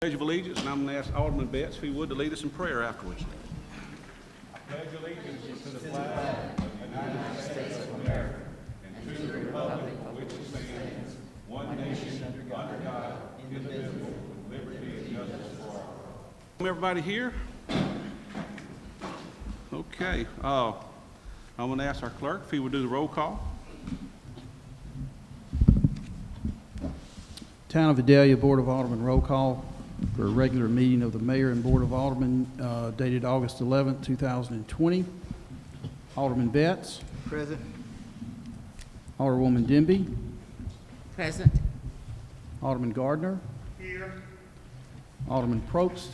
Pledge of Allegiance, and I'm going to ask Alderman Betts, if he would, to lead us in prayer afterwards. I pledge allegiance to the flag of the United States of America and to the republic for which it stands, one nation, under God, indivisible, with liberty and justice for all. Everybody here? Okay. I'm going to ask our clerk if he would do the roll call. Town of Vidalia Board of Aldermen roll call for a regular meeting of the Mayor and Board of Aldermen dated August 11, 2020. Alderman Betts. Present. Alderwoman Denby. Present. Alderman Gardner. Here. Alderman Probst.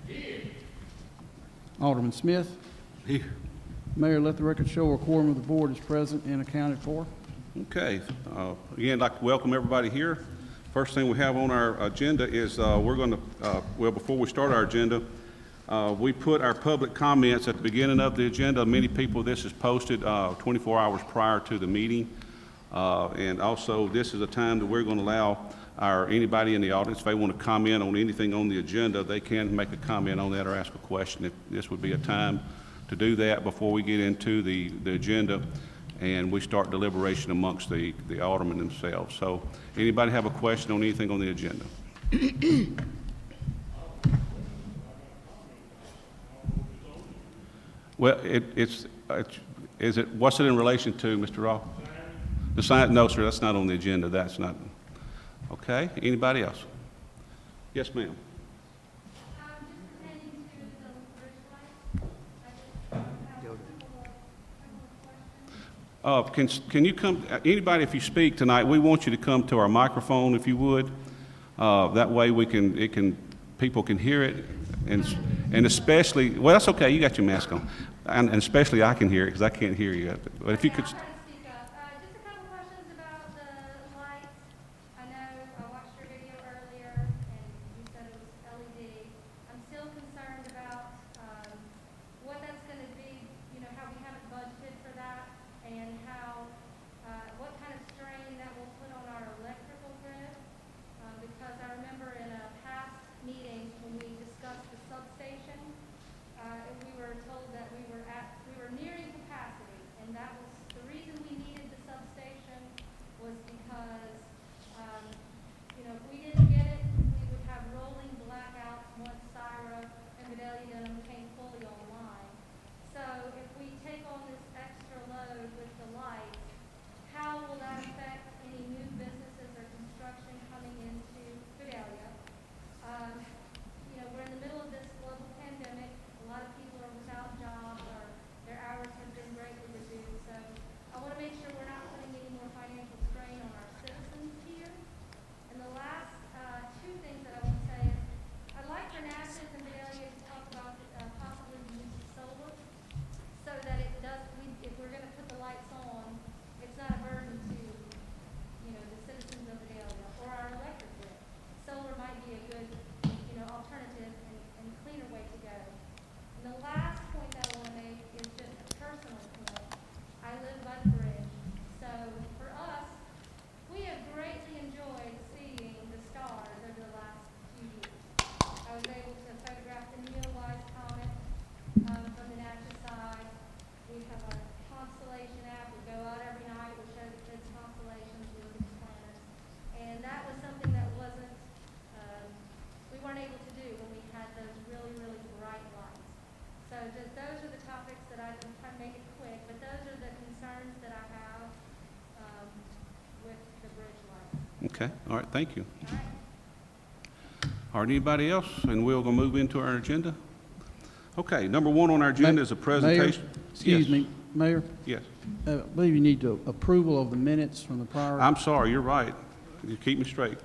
Here. Alderman Smith. Here. Mayor, let the record show a quorum of the board is present and accounted for. Okay. Again, I'd like to welcome everybody here. First thing we have on our agenda is we're going to, well, before we start our agenda, we put our public comments at the beginning of the agenda. Many people, this is posted 24 hours prior to the meeting. And also, this is a time that we're going to allow anybody in the audience, if they want to comment on anything on the agenda, they can make a comment on that or ask a question. If this would be a time to do that before we get into the agenda and we start deliberation amongst the aldermen themselves. So anybody have a question on anything on the agenda? Well, what's it in relation to, Mr. Roth? The sign? No, sir, that's not on the agenda. That's not. Okay, anybody else? Yes, ma'am. Can you come, anybody, if you speak tonight, we want you to come to our microphone if you would. That way people can hear it, and especially, well, that's okay, you got your mask on, and especially I can hear it because I can't hear you. But if you could. Okay, all right, thank you. All right, anybody else? And we're going to move into our agenda. Okay, number one on our agenda is a presentation. Mayor, excuse me, Mayor. Yes. I believe you need approval of the minutes from the prior. I'm sorry, you're right. You keep me straight.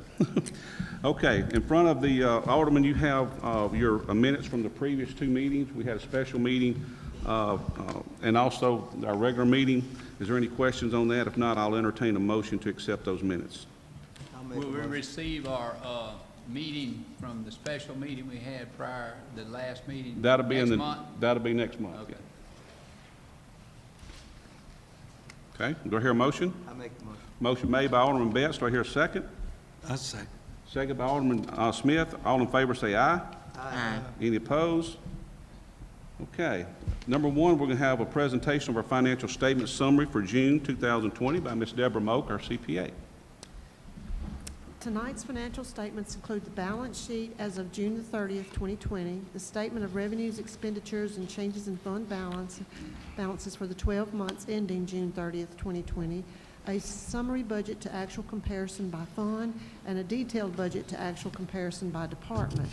Okay, in front of the Alderman, you have your minutes from the previous two meetings. We had a special meeting and also our regular meeting. Is there any questions on that? If not, I'll entertain a motion to accept those minutes. Will we receive our meeting from the special meeting we had prior to the last meeting That'll be next month? That'll be next month. Okay. Okay, do I hear a motion? I make the motion. Motion made by Alderman Betts. Do I hear a second? I second. Second by Alderman Smith. All in favor say aye. Aye. Any opposed? Okay. Number one, we're going to have a presentation of our financial statement summary for June 2020 by Ms. Deborah Moak, our CPA. Tonight's financial statements include the balance sheet as of June the 30th, 2020, the statement of revenues, expenditures, and changes in fund balances for the 12 months ending June 30th, 2020, a summary budget to actual comparison by fund, and a detailed budget to actual comparison by department.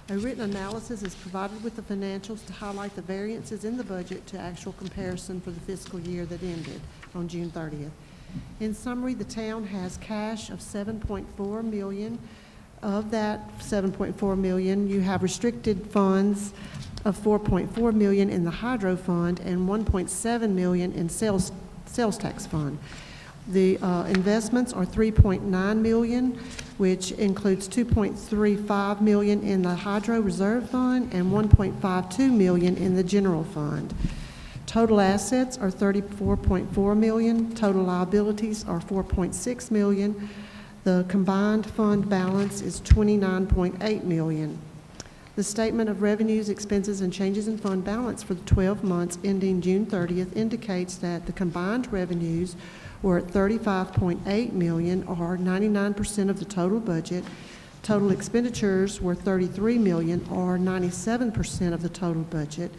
A written analysis is provided with the financials to highlight the variances in the budget to actual comparison for the fiscal year that ended on June 30th. In summary, the town has cash of $7.4 million. Of that $7.4 million, you have restricted funds of $4.4 million in the hydro fund and $1.7 million in sales tax fund. The investments are $3.9 million, which includes $2.35 million in the hydro reserve fund and $1.52 million in the general fund. Total assets are $34.4 million. Total liabilities are $4.6 million. The combined fund balance is $29.8 million. The statement of revenues, expenses, and changes in fund balance for the 12 months ending June 30th indicates that the combined revenues were at $35.8 million, or 99% of the total budget. Total expenditures were $33 million, or 97% of the total budget.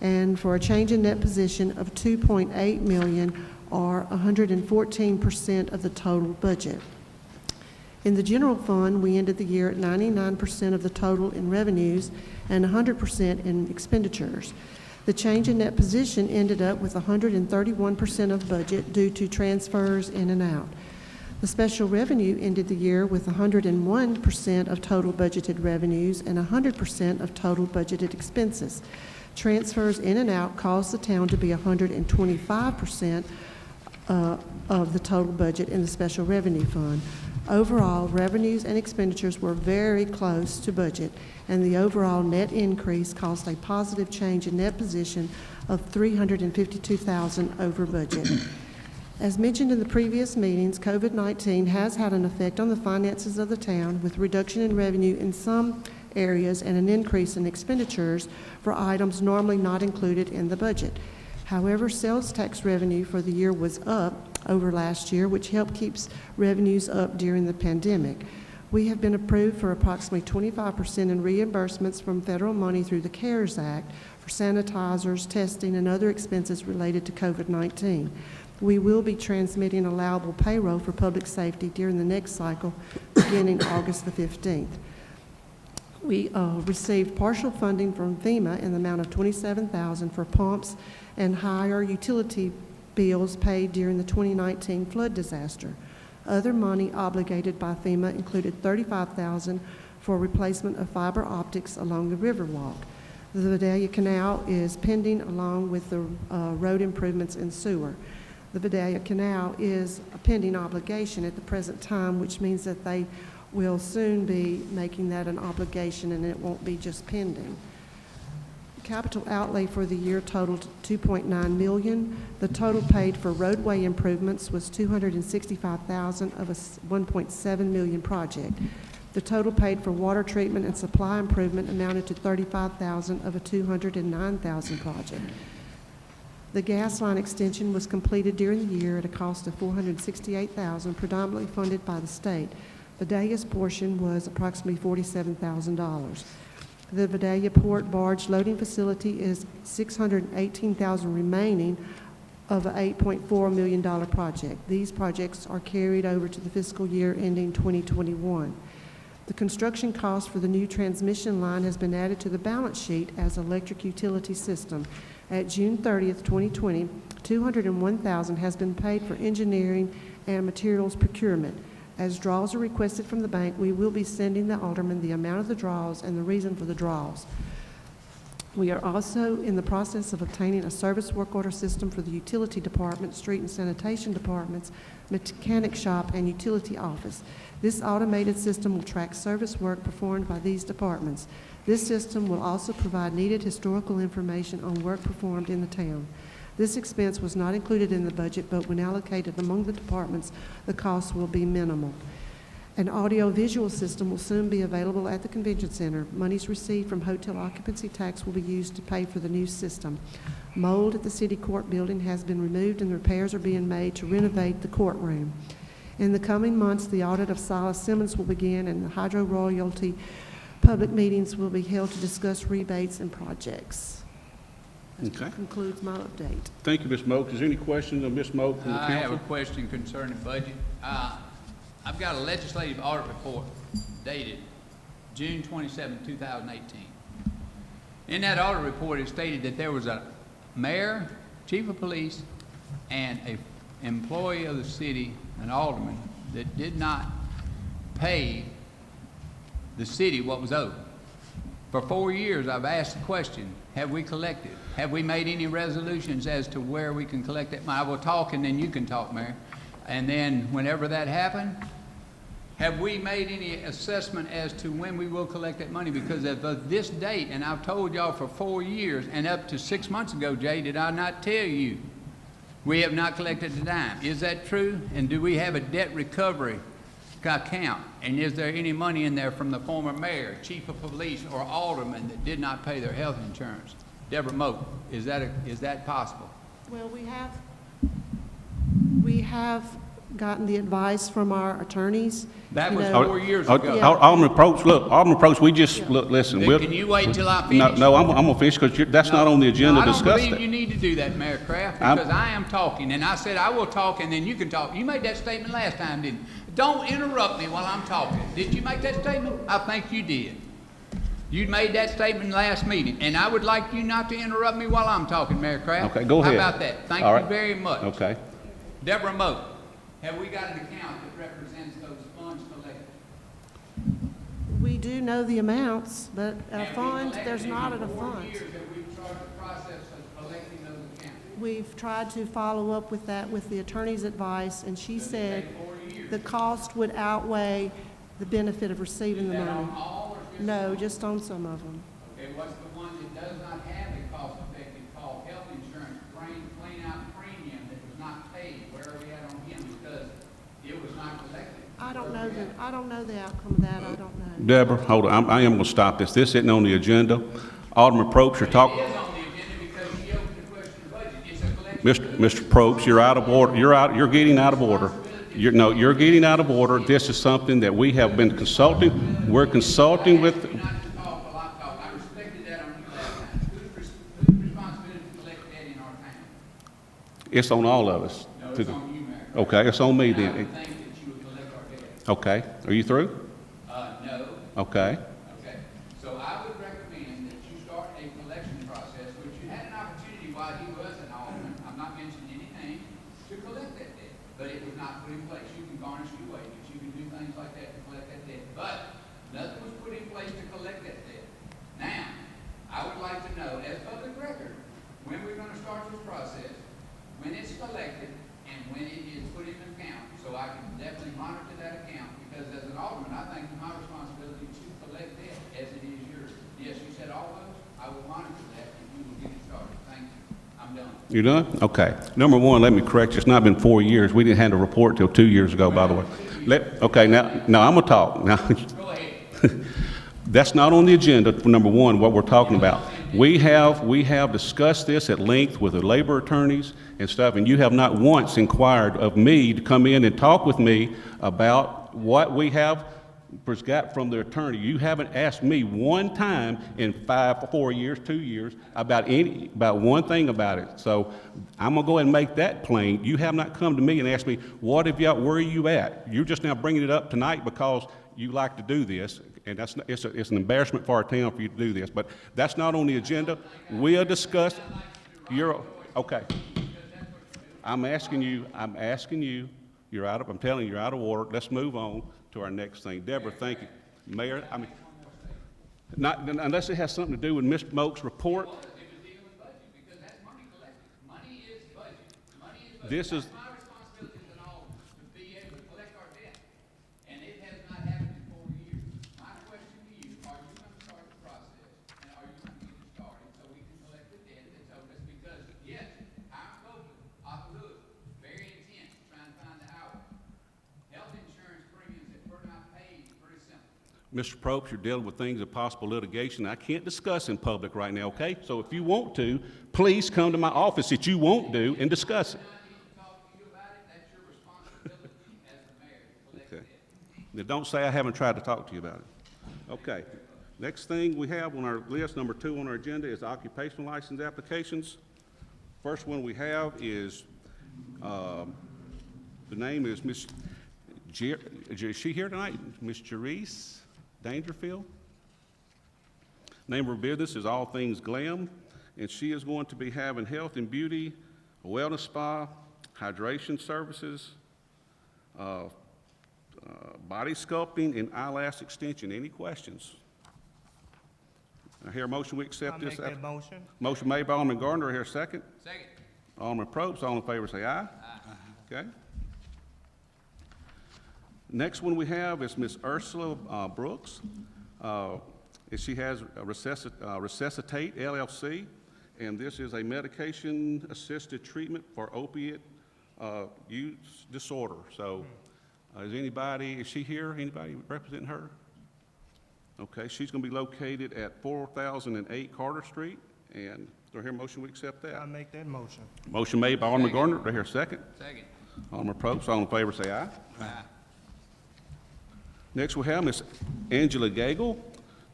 And for a change in net position of $2.8 million, or 114% of the total budget. In the general fund, we ended the year at 99% of the total in revenues and 100% in expenditures. The change in net position ended up with 131% of budget due to transfers in and out. The special revenue ended the year with 101% of total budgeted revenues and 100% of total budgeted expenses. Transfers in and out caused the town to be 125% of the total budget in the special revenue fund. Overall, revenues and expenditures were very close to budget, and the overall net increase caused a positive change in net position of $352,000 over budget. As mentioned in the previous meetings, COVID-19 has had an effect on the finances of the town, with reduction in revenue in some areas and an increase in expenditures for items normally not included in the budget. However, sales tax revenue for the year was up over last year, which helped keep revenues up during the pandemic. We have been approved for approximately 25% in reimbursements from federal money through the CARES Act for sanitizers, testing, and other expenses related to COVID-19. We will be transmitting allowable payroll for public safety during the next cycle, beginning August the 15th. We received partial funding from FEMA in the amount of $27,000 for pumps and higher utility bills paid during the 2019 flood disaster. Other money obligated by FEMA included $35,000 for replacement of fiber optics along the Riverwalk. The Vidalia Canal is pending, along with the road improvements and sewer. The Vidalia Canal is a pending obligation at the present time, which means that they will soon be making that an obligation, and it won't be just pending. Capital outlay for the year totaled $2.9 million. The total paid for roadway improvements was $265,000 of a $1.7 million project. The total paid for water treatment and supply improvement amounted to $35,000 of a $209,000 project. The gas line extension was completed during the year at a cost of $468,000, predominantly funded by the state. Vidalia's portion was approximately $47,000. The Vidalia Port Barge Loading Facility is $618,000 remaining of an $8.4 million project. These projects are carried over to the fiscal year ending 2021. The construction cost for the new transmission line has been added to the balance sheet as electric utility system. At June 30th, 2020, $201,000 has been paid for engineering and materials procurement. As draws are requested from the bank, we will be sending the aldermen the amount of the draws and the reason for the draws. We are also in the process of obtaining a service work order system for the utility department, street and sanitation departments, mechanic shop, and utility office. This automated system will track service work performed by these departments. This system will also provide needed historical information on work performed in the town. This expense was not included in the budget, but when allocated among the departments, the cost will be minimal. An audio-visual system will soon be available at the convention center. Monies received from hotel occupancy tax will be used to pay for the new system. Mold at the city court building has been removed and repairs are being made to renovate the courtroom. In the coming months, the audit of Silas Simmons will begin and the hydro royalty public meetings will be held to discuss rebates and projects. Okay. That concludes my update. Thank you, Ms. Moak. Is there any questions of Ms. Moak from the I have a council? question concerning budget. I've got a legislative audit report dated June 27, 2018. In that audit report, it stated that there was a mayor, chief of police, and an employee of the city, an alderman, that did not pay the city what was owed. For 4 years, I've asked the question, have we collected? Have we made any resolutions as to where we can collect that money? I will talk and then you can talk, Mayor. And then whenever that happened, have we made any assessment as to when we will collect that money? Because of this date, and I've told y'all for 4 years, and up to 6 months ago, Jay, did I not tell you we have not collected a dime? Is that true? And do we have a debt recovery account? And is there any money in there from the former mayor, chief of police, or alderman that did not pay their health insurance? Deborah Moak, is that possible? Well, we have gotten the advice from our attorneys. That You was know, 4 years Oh, ago. Yeah. Alderman Probst, look, Alderman Probst, we just, look, listen. we'll- Can you wait till I No, finish? no, I'm gonna finish, because that's not on the agenda to No, discuss I don't believe you that. need to do that, Mayor Kraft, I'm- because I am talking, and I said I will talk, and then you can talk. You made that statement last time, didn't you? Don't interrupt me while I'm talking. Did you make that statement? I think you did. You made that statement last meeting, and I would like you not to interrupt me while I'm talking, Mayor Kraft. Okay, go ahead. How about that? Thank All you right. very much. Okay. Deborah Moak, have we got an account that represents those funds collected? We do know the amounts, but a Have we fund, collected there's any not a 4 fund. years that we've started the process of collecting those accounts? We've tried to follow up with that with the attorney's advice, and she said the cost would outweigh the benefit of receiving the Is that money. on all or just? No, just on some of them. Okay, what's the one that does not have a cost-effective called health insurance, clean out premium that was not paid? Where are we at on him? Because it was not collected. I don't know the outcome of that, I don't know. Deborah, hold on, I am gonna stop this. This isn't on the agenda. Alderman Probst, you're talking. It is on the agenda because she opened the question of budget. It's a collection. Mr. Probst, you're out of order. You're getting out of order. You're getting out of order. This is something that we have been consulting. We're consulting with, Not to talk a lot, talk. I respected that on you last time. Whose responsibility to collect that in our town? it's on all of us. No, it's on you, Mayor. Okay, it's on me And I then. would think that you would collect our debt. Okay, are you through? No. Okay. Okay, so I would recommend that you start a collection process, which you had an opportunity while he was an alderman, I'm not mentioning any names, to collect that debt, but it was not put in place. You can garnish your wages, you can do things like that to collect that debt, but nothing was put in place to collect that debt. Now, I would like to know, as public record, when we're gonna start this process, when it's collected, and when it is put in an account, so I can definitely monitor that account, because as an alderman, I think it's my responsibility to collect debt as it is yours. Yes, you said all those, I will monitor that, and we will get it started. Thank you. I'm done. You done? Okay. Number one, let me correct you. It's not been 4 years. We didn't have a report till 2 years ago, by the way. Okay, now I'm gonna talk. Now, Go ahead. that's not on the agenda for number one, what we're talking about. We have discussed this at length with the labor attorneys and stuff, and you have not once inquired of me to come in and talk with me about what we have got from the attorney. You haven't asked me one time in 4 years, 2 years, about one thing about it. So I'm gonna go ahead and make that plain. You have not come to me and asked me, where are you at? You're just now bringing it up tonight because you like to do this, and it's an embarrassment for our town for you to do this, but that's not on the agenda. We'll discuss. Okay. I'm asking you, I'm telling you, you're out of order. Let's move on to our next thing. Deborah, thank you. Mayor, not unless it has something to do with Ms. Moak's report. It was dealing with budget, because that's money collected. Money is budget. Money is budget. This is, That's my responsibility as an alderman, to be able to collect our debt. And it has not happened in 4 years. My question to you, are you going to start the process? And are you going to get it started so we can collect the debt that's owed us? Because, yes, I'm open, off the hook, very intense, trying to find the hour. Health insurance premiums that were not Mr. Probst, you're dealing with things of possible litigation I can't discuss in public right now, okay? So if you want to, please come to my office that you won't do and discuss it. I need to talk to you about it, that's your responsibility as the mayor to collect Okay. it. Now, don't say I haven't tried to talk to you about it. Okay. Next thing we have on our list, number 2 on our agenda, is occupational license applications. First one we have is, the name is Miss, is she here tonight? Miss Jerice Dangerfield. Name of her business is All Things Glam, and she is going to be having health and beauty, a wellness spa, hydration services, body sculpting, and eyelash extension. Any questions? I hear a motion, we accept I'll this. make that motion. Motion made by Alderman Gardner, I hear a second. Second. Alderman Probst, all in favor say aye. Aye. Okay. Next one we have is Miss Ursula Brooks. And she has a Resuscitate LLC, and this is a medication-assisted treatment for opiate use disorder. So, is she here? Anybody representing her? Okay, she's going to be located at 4008 Carter Street, and do I hear a motion we accept I'll that? make that motion. Motion made by Alderman Second. Gardner, do I hear a second? Second. Alderman Probst, all in favor say aye. Aye. Next we have Miss Angela Gagel,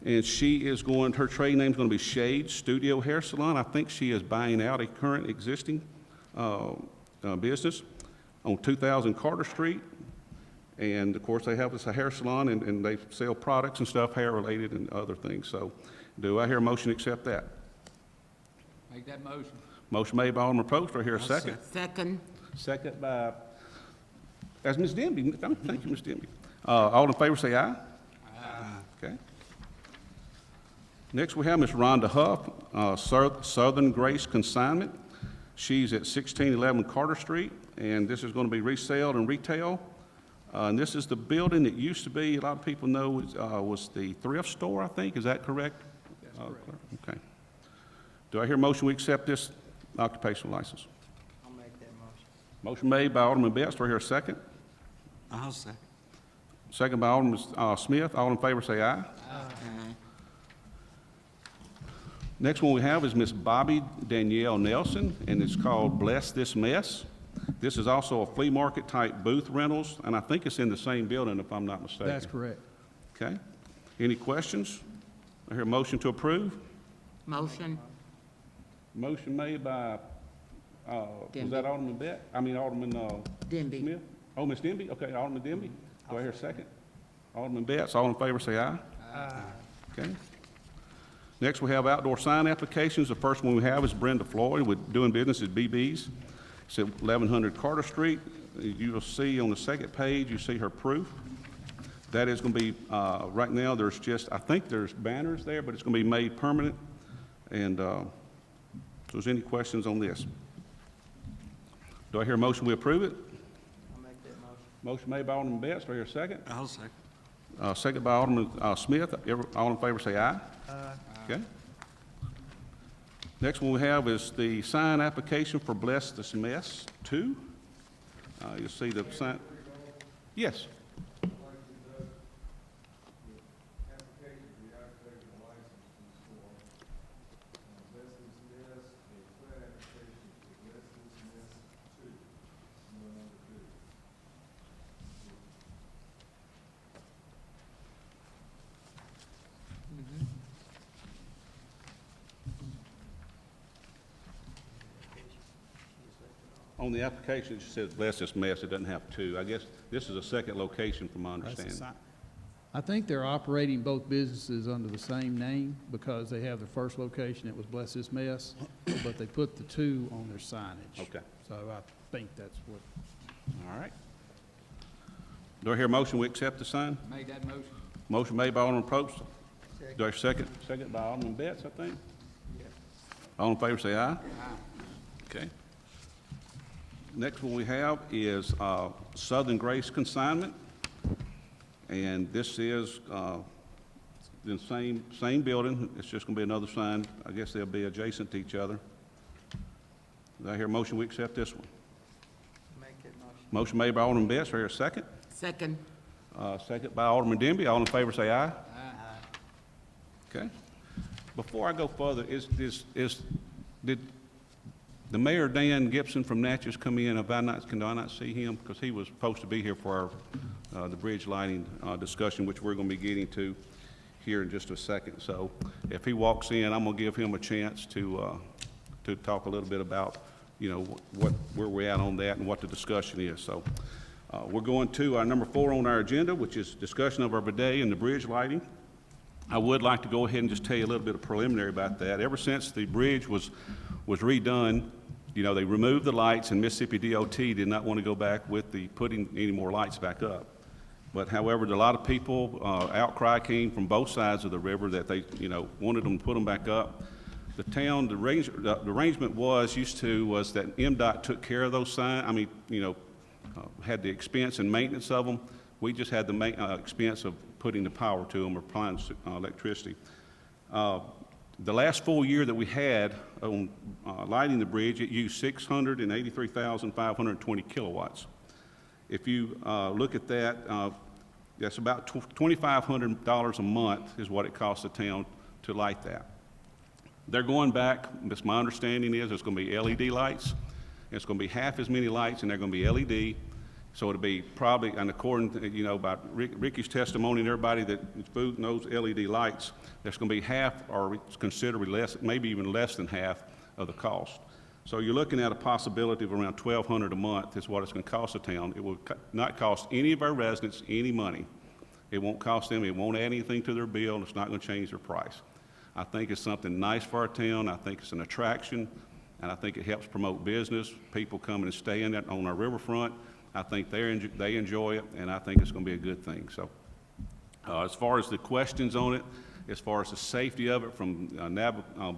and she is going, her trade name is going to be Shade Studio Hair Salon. I think she is buying out a current existing business on 2000 Carter Street. And of course, they have this a hair salon, and they sell products and stuff, hair related and other things. So do I hear a motion to accept that? Make that motion. Motion made by Alderman Probst, do I hear a second? Second. Second by, as Ms. Denby. Thank you, Ms. Denby. All in favor say aye. Aye. Okay. Next we have Ms. Rhonda Huff, Southern Grace Consignment. She's at 1611 Carter Street, and this is going to be resale and retail. And this is the building that used to be, a lot of people know, was the thrift store, I think. Is that correct? That's correct. Okay. Do I hear a motion we accept this occupational license? I'll make that motion. Motion made by Alderman Best. Do I hear a second? I'll second. Second by Alderman Smith. All in favor say aye. Aye. Next one we have is Miss Bobby Danielle Nelson, and it's called Bless This Mess. This is also a flea market type booth rentals, and I think it's in the same building if I'm not mistaken. That's correct. Okay. Any questions? I hear a motion to approve. Motion. Motion made by, was Denby. that Alderman Bet? I mean Alderman Denby. Smith? Oh, Miss Denby? Okay, Alderman Denby. Do I hear a second? Alderman Betts, all in favor say aye. Aye. Okay. Next, we have outdoor sign applications. The first one we have is Brenda Floyd with doing business at BB's. It's at 1100 Carter Street. You will see on the second page, you see her proof. That is going to be, right now, there's just, I think there's banners there, but it's going to be made permanent. And so is there any questions on this? Do I hear a motion we approve it? I'll make that motion. Motion made by Alderman Betts. Do I hear a second? I'll second. Second by Alderman Smith. All in favor say aye. Aye. Okay. Next one we have is the sign application for Bless This Mess 2. You'll see the sign. Yes. On the application, it says Bless This Mess. It doesn't have 2. I guess this is a second location from my understanding. I think they're operating both businesses under the same name because they have their first location, it was Bless This Mess, but they put the 2 on their signage. Okay. So I think that's what, All right. Do I hear a motion we accept the sign? Make that motion. Motion made by Alderman Probst. Do I hear a second? Second by Alderman Betts, I think. All in favor say aye. Aye. Okay. Next one we have is Southern Grace Consignment. And this is the same building. It's just going to be another sign. I guess they'll be adjacent to each other. Do I hear a motion we accept this one? Make that motion. Motion made by Alderman Betts. Do I hear a second? Second. Second by Alderman Denby. All in favor say aye. Okay. Before I go further, did the Mayor Dan Gibson from Natchez come in? Can I not see him? Because he was supposed to be here for our, the bridge lighting, discussion, which we're gonna be getting to here in just a second. So if he walks in, I'm gonna give him a chance to talk a little bit about, you know, where we're at on that and what the discussion is. So, we're going to our number 4 on our agenda, which is discussion of our bidet and the bridge lighting. I would like to go ahead and just tell you a little bit of preliminary about that. Ever since the bridge was redone, you know, they removed the lights, and Mississippi DOT did not want to go back with the putting any more lights back up. But however, a lot of people, outcry came from both sides of the river that they, you know, wanted them to put them back up. The town, the arrangement was that MDOT took care of those signs, had the expense and maintenance of them. We just had the expense of putting the power to them or applying electricity. The last full year that we had on lighting the bridge, it used 683,520 kilowatts. If you look at that, that's about $2,500 a month is what it costs the town to light that. They're going back, that's my understanding is, it's going to be LED lights. It's going to be half as many lights, and they're going to be LED. So it'll be probably, and according to, you know, about Ricky's testimony and everybody that knows LED lights, there's going to be half or considerably less, maybe even less than half of the cost. So you're looking at a possibility of around $1,200 a month is what it's going to cost the town. It will not cost any of our residents any money. It won't cost them, it won't add anything to their bill, and it's not going to change their price. I think it's something nice for our town. I think it's an attraction, and I think it helps promote business. People coming and staying on our riverfront. I think they enjoy it, and I think it's going to be a good thing. So, as far as the questions on it, as far as the safety of it from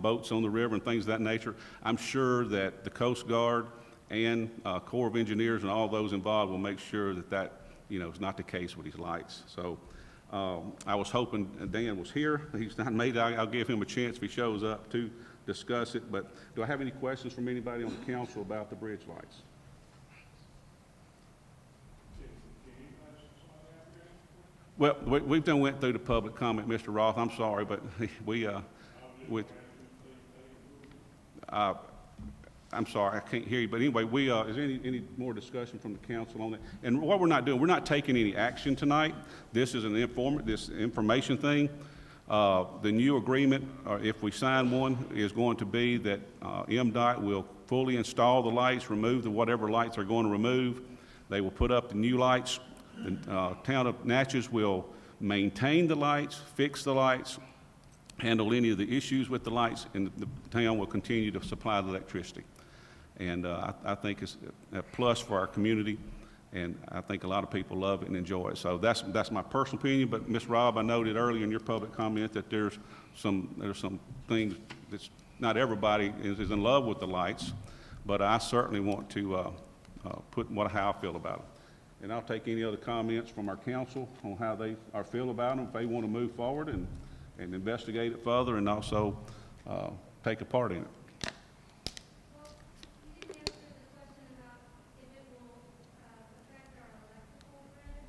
boats on the river and things of that nature, I'm sure that the Coast Guard and Corps of Engineers and all those involved will make sure that you know, is not the case with these lights. So. I was hoping Dan was here. He's not made it. I'll give him a chance if he shows up to discuss it. But do I have any questions from anybody on the council about the bridge lights? Well, we've done went through the public comment, Mr. Roth. I'm sorry, but I'm sorry, I can't hear you. But anyway, is there any more discussion from the council on that? And what we're not doing, we're not taking any action tonight. This is this information thing. The new agreement, if we sign one, is going to be that MDOT will fully install the lights, remove whatever lights they're going to remove. They will put up the new lights. The town of Natchez will maintain the lights, fix the lights, handle any of the issues with the lights, and the town will continue to supply the electricity. And I think it's a plus for our community, and I think a lot of people love it and enjoy it. So that's my personal opinion. But Ms. Robb, I noted earlier in your public comment that there's some things that's not everybody is in love with the lights, but I certainly want to put how I feel about it. And I'll take any other comments from our council on how they feel about them, if they want to move forward and investigate it further, and also take a part in it. Well, you didn't answer the question about if it will affect our electrical grid,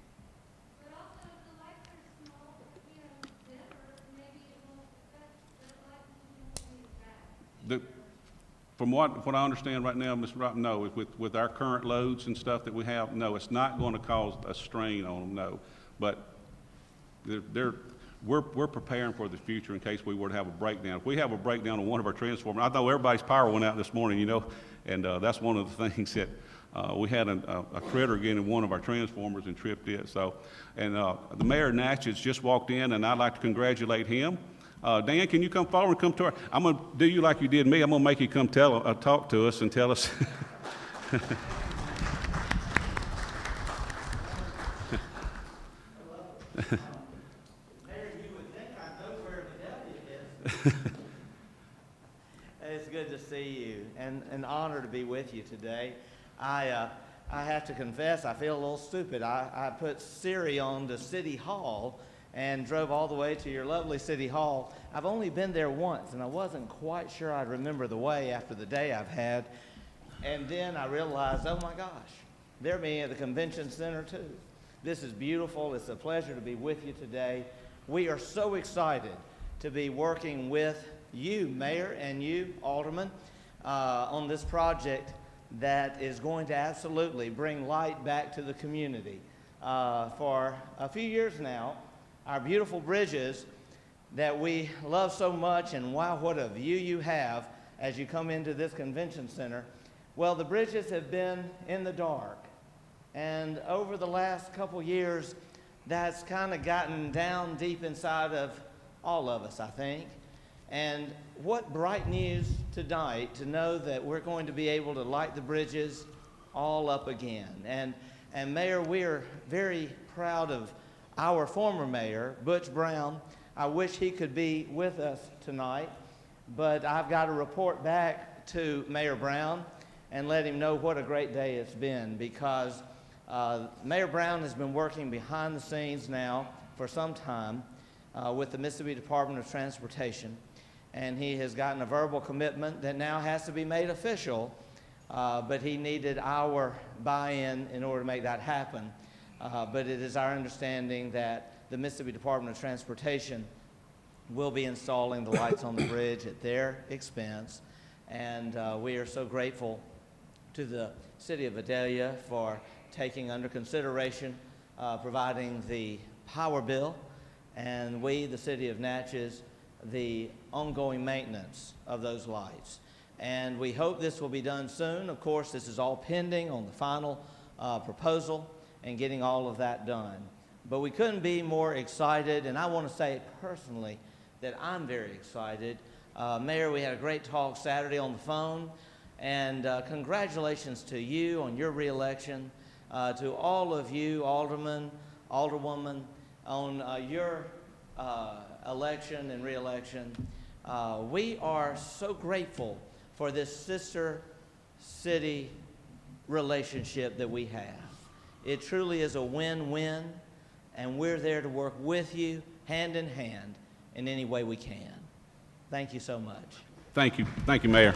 but also if the lights are small, dimmer, maybe it won't affect the lights won't be as bad. From what I understand right now, Mr. Rob, no, with our current loads and stuff that we have, no, it's not going to cause a strain on them, no. But we're preparing for the future in case we were to have a breakdown. If we have a breakdown on one of our transformers, I know everybody's power went out this morning, you know, and that's one of the things that we had a critter get in one of our transformers and tripped it. So, and the mayor of Natchez just walked in, and I'd like to congratulate him. Dan, can you come forward and come to our, I'm going to do you like you did me. I'm going to make you come talk to us and tell us. It's good to see you, and an honor to be with you today. I have to confess, I feel a little stupid. I put Siri on to City Hall and drove all the way to your lovely City Hall. I've only been there once, and I wasn't quite sure I'd remember the way after the day I've had. And then I realized, oh my gosh, they're meeting at the convention center too. This is beautiful. It's a pleasure to be with you today. We are so excited to be working with you, Mayor, and you, Aldermen, on this project that is going to absolutely bring light back to the community. For a few years now, our beautiful bridges that we love so much, and wow, what a view you have as you come into this convention center. Well, the bridges have been in the dark, and over the last couple years, that's kind of gotten down deep inside of all of us, I think. And what bright news tonight to know that we're going to be able to light the bridges all up again. And Mayor, we are very proud of our former mayor, Butch Brown. I wish he could be with us tonight, but I've got to report back to Mayor Brown and let him know what a great day it's been, because Mayor Brown has been working behind the scenes now for some time with the Mississippi Department of Transportation, and he has gotten a verbal commitment that now has to be made official, but he needed our buy-in in order to make that happen. But it is our understanding that the Mississippi Department of Transportation will be installing the lights on the bridge at their expense, and we are so grateful to the city of Vidalia for taking under consideration providing the power bill, and we, the city of Natchez, the ongoing maintenance of those lights. And we hope this will be done soon. Of course, this is all pending on the final proposal and getting all of that done. But we couldn't be more excited, and I want to say personally that I'm very excited. Mayor, we had a great talk Saturday on the phone, and congratulations to you on your reelection, to all of you, aldermen, alderwomen, on your election and reelection. We are so grateful for this sister city relationship that we have. It truly is a win-win, and we're there to work with you hand in hand in any way we can. Thank you so much. Thank you, Mayor.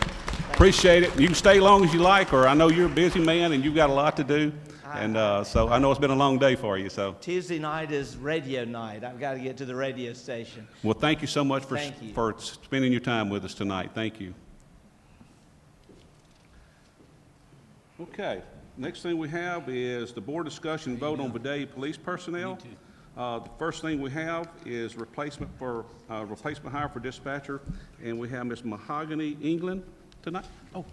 Appreciate it. You can stay long as you like, or I know you're a busy man and you've got a lot to do, and so I know it's been a long day for you. So Tuesday night is radio night. I've got to get to the radio station. well, thank you so much for Thank you. spending your time with us tonight. Thank you. Okay, next thing we have is the board discussion vote on Vidalia police personnel. The first thing we have is replacement hire for dispatcher, and we have Miss Mahogany England tonight. Oh,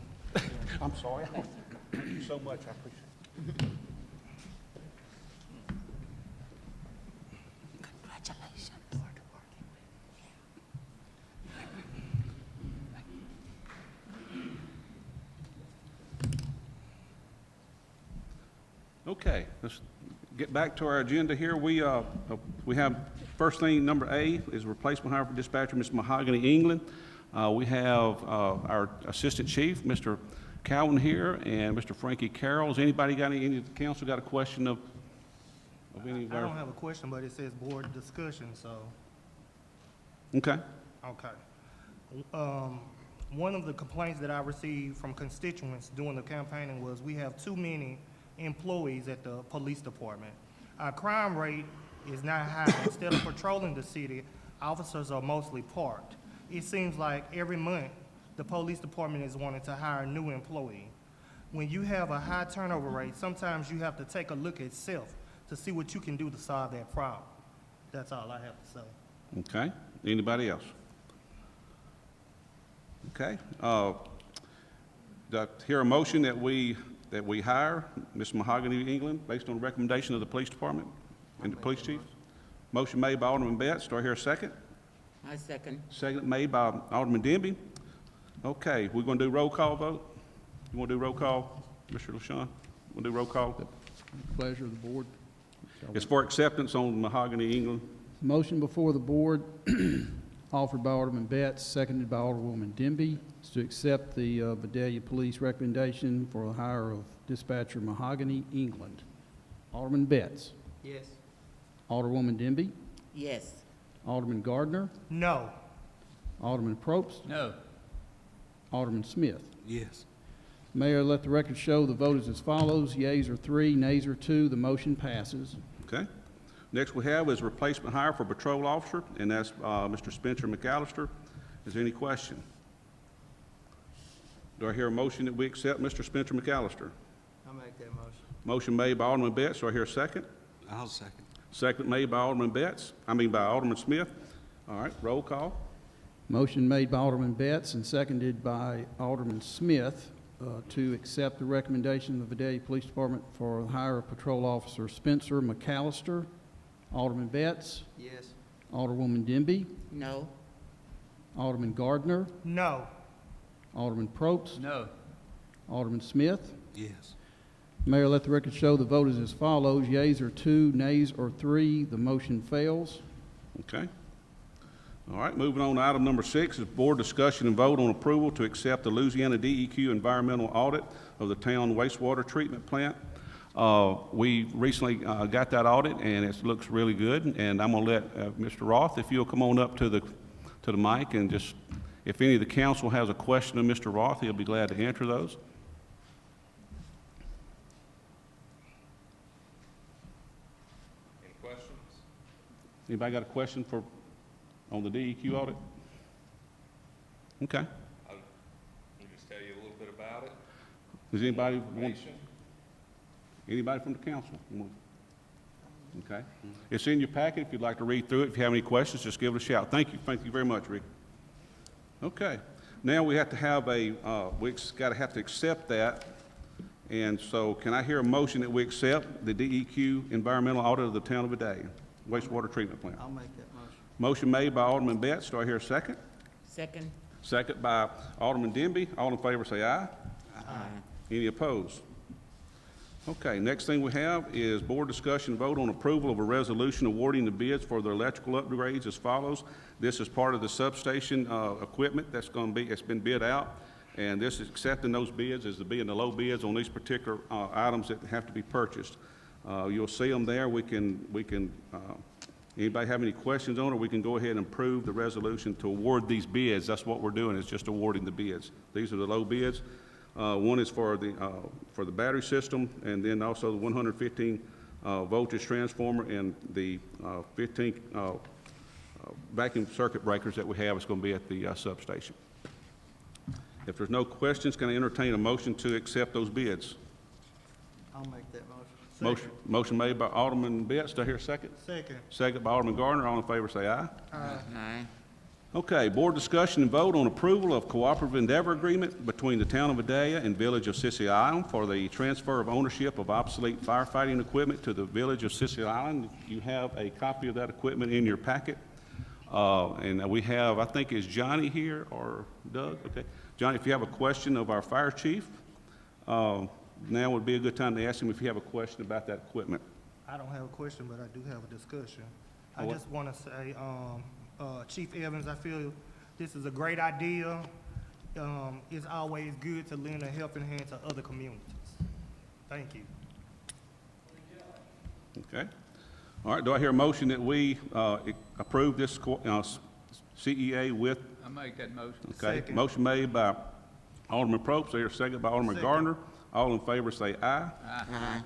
I'm sorry. Thank you so much. I appreciate it. Congratulations. Okay, let's get back to our agenda here. We have, first thing, number A, is replacement hire for dispatcher, Ms. Mahogany England. We have our assistant chief, Mr. Cowan here, and Mr. Frankie Carroll. Has anybody got any of the council got a question of any of I our? don't have a question, but it says board discussion, so, Okay, okay. One of the complaints that I received from constituents during the campaigning was we have too many employees at the police department. Our crime rate is not high. Instead of patrolling the city, officers are mostly parked. It seems like every month, the police department is wanting to hire a new employee. When you have a high turnover rate, sometimes you have to take a look at self to see what you can do to solve that problem. That's all I have to say. okay. Anybody else? Okay. Do I hear a motion that we hire Ms. Mahogany England based on the recommendation of the police department and the police chief? Motion made by Alderman Betts. Do I hear a second? I second. Second made by Alderman Denby. Okay, we're going to do roll call vote. You want to do roll call, Mr. LaShawn? Want to do roll call? Pleasure of the board. It's for acceptance on Mahogany England. Motion before the board, offered by Alderman Betts, seconded by Alderwoman Denby, is to accept the Vidalia Police recommendation for the hire of dispatcher Mahogany England. Alderman Betts. Yes. Alderwoman Denby. Yes. Alderman Gardner. No. Alderman Probst. No. Alderman Smith. Yes. Mayor, let the record show the vote is as follows. Yeas are 3, nays are 2. The motion passes. Okay. Next we have is replacement hire for patrol officer, and that's Mr. Spencer McAllister. Is there any question? Do I hear a motion that we accept Mr. Spencer McAllister? I'll make that motion. Motion made by Alderman Betts. Do I hear a second? I'll second. Second made by Alderman Smith. All right, roll call. Motion made by Alderman Betts and seconded by Alderman Smith to accept the recommendation of the Vidalia Police Department for the hire of Patrol Officer Spencer McAllister. Alderman Betts, Yes. Alderwoman Denby, No. Alderman Gardner, No. Alderman Probst, No. Alderman Smith. Yes. Mayor, let the record show the vote is as follows. Yeas are 2, nays are 3. The motion fails. Okay. All right, moving on to item number 6 is board discussion and vote on approval to accept the Louisiana DEQ environmental audit of the town wastewater treatment plant. We recently got that audit, and it looks really good. And I'm going to let Mr. Roth, if you'll come on up to the mic, and just, if any of the council has a question of Mr. Roth, he'll be glad to answer those. Any questions? Anybody got a question on the DEQ audit? Okay. I'll just tell you a little bit about it. Does anybody want, Information. anybody from the council? Okay. It's in your packet. If you'd like to read through it, if you have any questions, just give it a shout. Thank you. Thank you very much, Rick. Okay. Now we have to have have to accept that. And so can I hear a motion that we accept the DEQ environmental audit of the town of Vidalia wastewater treatment plant? I'll make that motion. Motion made by Alderman Betts. Do I hear a second? Second. Second by Alderman Denby. All in favor say aye. Aye. Any opposed? Okay, next thing we have is board discussion vote on approval of a resolution awarding the bids for the electrical upgrades as follows. This is part of the substation equipment it's been bid out, and this is accepting those bids as being the low bids on these particular items that have to be purchased. You'll see them there. Anybody have any questions on it? We can go ahead and approve the resolution to award these bids. That's what we're doing, is just awarding the bids. These are the low bids. One is for the battery system, and then also the 115 voltage transformer and the 15 vacuum circuit breakers that we have is going to be at the substation. If there's no questions, can I entertain a motion to accept those bids? I'll make that motion. Motion made by Alderman Betts. Do I hear a second? Second. Second by Alderman Gardner. All in favor say aye. Aye. Okay, board discussion and vote on approval of cooperative endeavor agreement between the town of Vidalia and Village of Sicily Island for the transfer of ownership of obsolete firefighting equipment to the Village of Sicily Island. You have a copy of that equipment in your packet. And we have, I think, is Johnny here or Doug? Okay. Johnny, if you have a question of our fire chief, now would be a good time to ask him if you have a question about that equipment. I don't have a question, but I do have a discussion. I What? just want to say, Chief Evans, I feel this is a great idea. It's always good to lend a helping hand to other communities. Thank you. Okay. All right, do I hear a motion that we approve this CEA with? I make that motion. Okay, Second. motion made by Alderman Probst, there, second by Alderman Second. Gardner. All in favor say aye. Aye.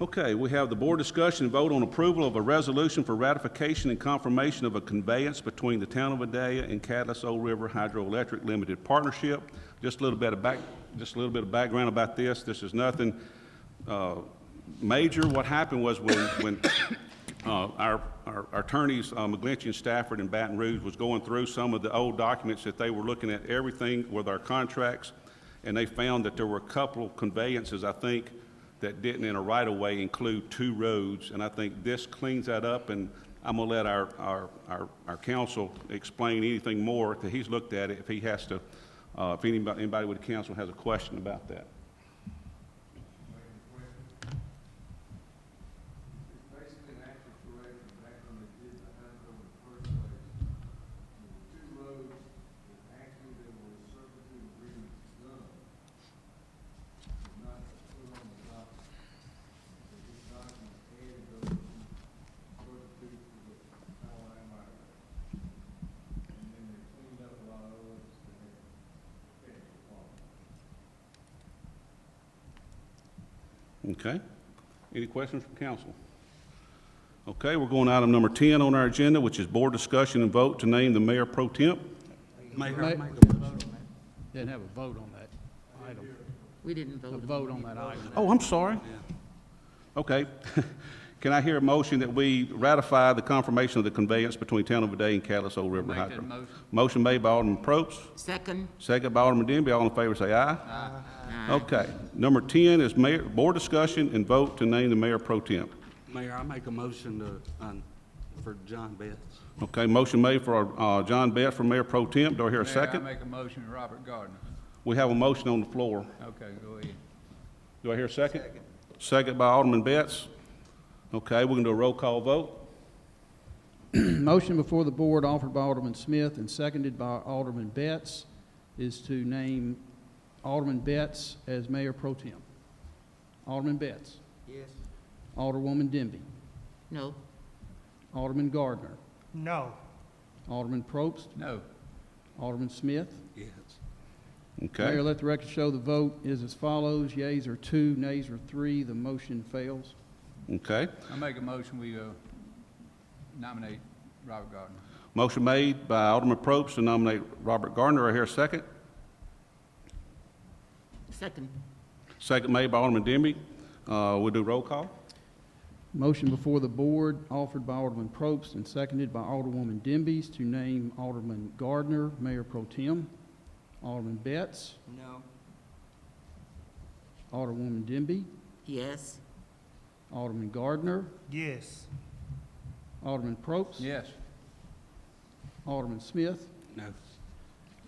Okay, we have the board discussion and vote on approval of a resolution for ratification and confirmation of a conveyance between the town of Vidalia and Catalyst Old River Hydroelectric Limited Partnership. Just a little bit of background about this. This is nothing major. What happened was when our attorneys, McGlinchey and Stafford and Baton Rouge, was going through some of the old documents that they were looking at everything with our contracts, and they found that there were a couple of conveyances, I think, that didn't in a right-of-way include 2 roads, and I think this cleans that up, and I'm gonna let our counsel explain anything more that he's looked at it, if he has to, if anybody with the council has a question about that. Basically, an actual correction back when they did the handover in the first place. There were 2 roads that actually there were servitude agreements done. Not put on the document. So this document added those 2 servitudes to the power line right of way. And then they cleaned up a lot of others that had technical problems. Okay. Any questions from council? Okay, we're going to item number 10 on our agenda, which is board discussion and vote to name the mayor pro temp. Mayor, I make a motion. Didn't have a vote on that item, We didn't a vote. vote on that item. Oh, I'm sorry. Okay. Can I hear a motion that we ratify the confirmation of the conveyance between Town of Vidalia and Catalyst Old River Make High? that motion. Motion made by Alderman Probst, Second. second by Alderman Denby. All in favor say aye. Okay. Number 10 is mayor, board discussion and vote to name the mayor pro temp. Mayor, I make a motion to, for John Betts. Okay, motion made for John Betts for mayor pro temp. Do I hear a Mayor, second? I make a motion to Robert Gardner. We have a motion on the floor. Okay, go ahead. Do I hear a second? Second by Alderman Betts. Okay, we're going to do a roll call vote. Motion before the board offered by Alderman Smith and seconded by Alderman Betts is to name Alderman Betts as mayor pro temp. Alderman Betts. Yes. Alderwoman Denby. No. Alderman Gardner. No. Alderman Probst. No. Alderman Smith. Yes. Okay. Mayor, let the record show the vote is as follows. Yeas are 2, nays are 3. The motion fails. Okay. I make a motion, we nominate Robert Gardner. Motion made by Alderman Probst to nominate Robert Gardner. I hear a second. Second. Second made by Alderman Denby. We'll do roll call. Motion before the board offered by Alderman Probst and seconded by Alderwoman Denby to name Alderman Gardner mayor pro tem. Alderman Betts. No. Alderwoman Denby. Yes. Alderman Gardner. Yes. Alderman Probst. Yes. Alderman Smith. No.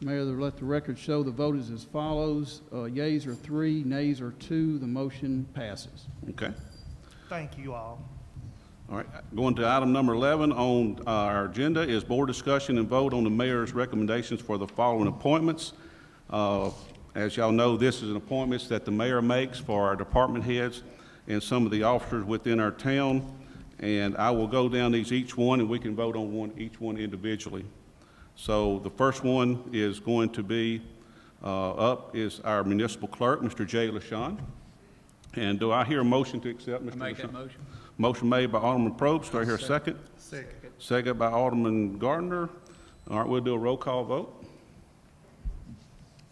Mayor, let the record show the vote is as follows. Yeas are 3, nays are 2. The motion passes. Okay. Thank you all. All right. Going to item number 11 on our agenda is board discussion and vote on the mayor's recommendations for the following appointments. As y'all know, this is an appointments that the mayor makes for our department heads and some of the officers within our town. And I will go down these each one, and we can vote on each one individually. So the first one is going to be up is our municipal clerk, Mr. Jay LaShawn. And do I hear a motion to accept, Mr. I make that LaShawn? motion. Motion made by Alderman Probst. Do I hear a second? Second. Second by Alderman Gardner. All right, we'll do a roll call vote.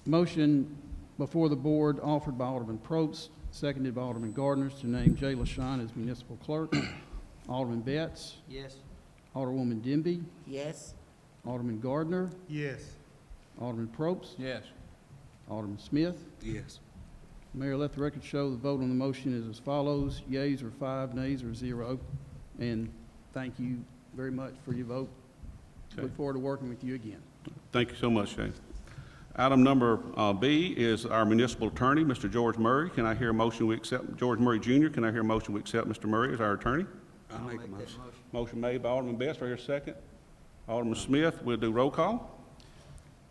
Motion before the board offered by Alderman Probst, seconded by Alderman Gardner to name Jay LaShawn as municipal clerk. Alderman Betts. Yes. Alderwoman Denby. Yes. Alderman Gardner. Yes. Alderman Probst. Yes. Alderman Smith. Yes. Mayor, let the record show the vote on the motion is as follows. Yeas are 5, nays are 0. And thank you very much for your vote. Okay. Look forward to working with you again. Thank you so much, Shane. Item number B is our municipal attorney, Mr. George Murray. Can I hear a motion we accept George Murray Jr.? Can I hear a motion we accept Mr. Murray as our attorney? I make a motion. Motion made by Alderman Betts. Do I hear a second? Alderman Smith. We'll do roll call.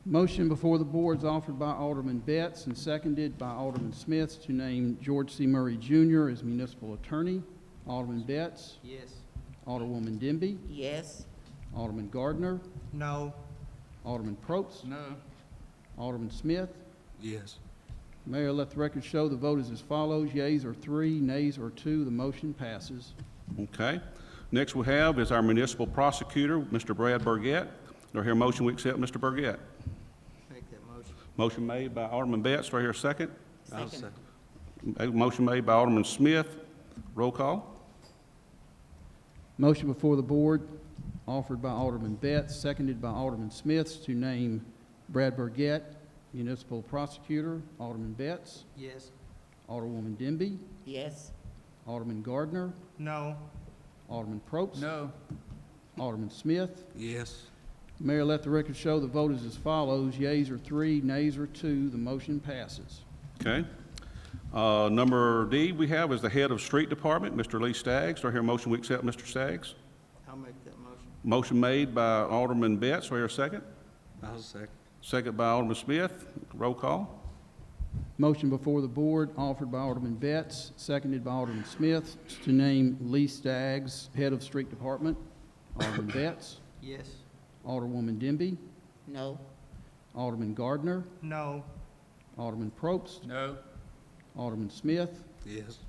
Motion before the board is offered by Alderman Betts and seconded by Alderman Smith to name George C. Murray Jr. as municipal attorney. Alderman Betts. Yes. Alderwoman Denby. Yes. Alderman Gardner. No. Alderman Probst. No. Alderman Smith. Yes. Mayor, let the record show the vote is as follows. Yeas are 3, nays are 2. The motion passes. Okay. Next we have is our municipal prosecutor, Mr. Brad Burgett. Do I hear a motion we accept Mr. Burgett? Make that motion. Motion made by Alderman Betts. Do I hear a second? I'll Second. second. Motion made by Alderman Smith. Roll call. Motion before the board offered by Alderman Betts, seconded by Alderman Smith to name Brad Burgett municipal prosecutor. Alderman Betts. Yes. Alderwoman Denby. Yes. Alderman Gardner. No. Alderman Probst. No. Alderman Smith. Yes. Mayor, let the record show the vote is as follows. Yeas are 3, nays are 2. The motion passes. Okay. Number D we have is the head of street department, Mr. Lee Staggs. Do I hear a motion we accept Mr. Staggs? I'll make that motion. Motion made by Alderman Betts. Do I hear a second? I'll second. Second by Alderman Smith. Roll call. Motion before the board offered by Alderman Betts, seconded by Alderman Smith to name Lee Staggs head of street department. Alderman Betts. Yes. Alderwoman Denby. No. Alderman Gardner. No. Alderman Probst. No. Alderman Smith. Yes.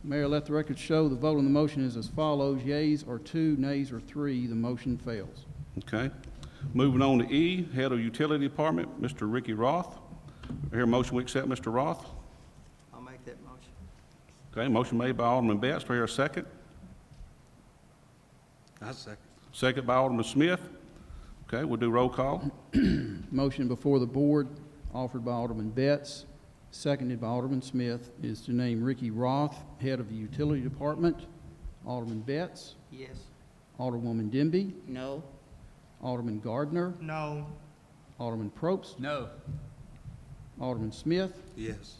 Mayor, let the record show the vote on the motion is as follows. Yeas are 2, nays are 3. The motion fails. Okay. Moving on to E, Head of Utility Department, Mr. Ricky Roth. I hear a motion we accept Mr. Roth. I'll make that motion. Okay, motion made by Alderman Betts. Do I hear a second? I second. Second by Alderman Smith. Okay, we'll do roll call. Motion before the board, offered by Alderman Betts, seconded by Alderman Smith, is to name Ricky Roth, Head of the Utility Department. Alderman Betts, Yes. Alderwoman Denby, No. Alderman Gardner, No. Alderman Probst, No. Alderman Smith. Yes.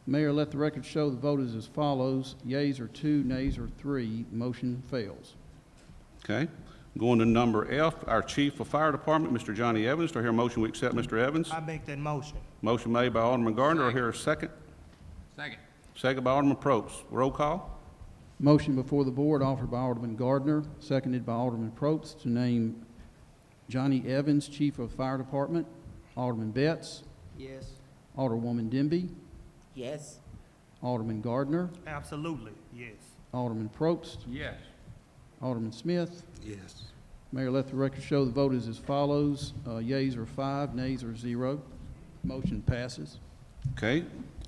Mayor, let the record show the vote is as follows. Yeas are 2, nays are 3. Motion fails. Okay. Going to number F, our Chief of Fire Department, Mr. Johnny Evans. Do I hear a motion we accept Mr. Evans? I make that motion. Motion made by Alderman Gardner. Do I hear a second? Second. Second by Alderman Probst. Roll call. Motion before the board, offered by Alderman Gardner, seconded by Alderman Probst, to name Johnny Evans, Chief of Fire Department. Alderman Betts, Yes. Alderwoman Denby, Yes. Alderman Gardner, Absolutely, yes. Alderman Probst, Yes. Alderman Smith. Yes. Mayor, let the record show the vote is as follows. Yeas are 5, nays are 0. Motion passes. Okay.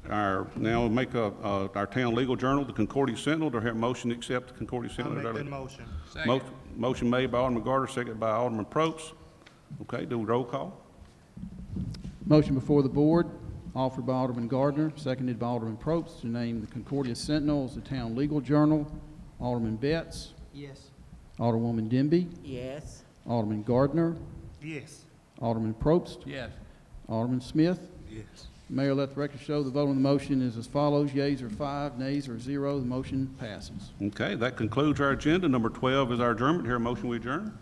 Now we'll make our town legal journal, the Concordia Sentinel. Do I hear a motion to accept the Concordia I Sentinel? make that motion. Second. Motion made by Alderman Gardner, seconded by Alderman Probst. Okay, do a roll call. Motion before the board, offered by Alderman Gardner, seconded by Alderman Probst, to name the Concordia Sentinel as the town legal journal. Alderman Betts, Yes. Alderwoman Denby, Yes. Alderman Gardner, Yes. Alderman Probst, Yes. Alderman Smith. Yes. Mayor, let the record show the vote on the motion is as follows. Yeas are 5, nays are 0. The motion passes. Okay, that concludes our agenda. Number 12 is our adjournment. Hear a motion we adjourn?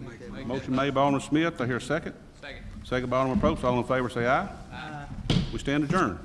Make that Motion made by Alderman Smith. I hear a second. Second. Second by Alderman Probst. All in favor say aye. Aye. We stand adjourned.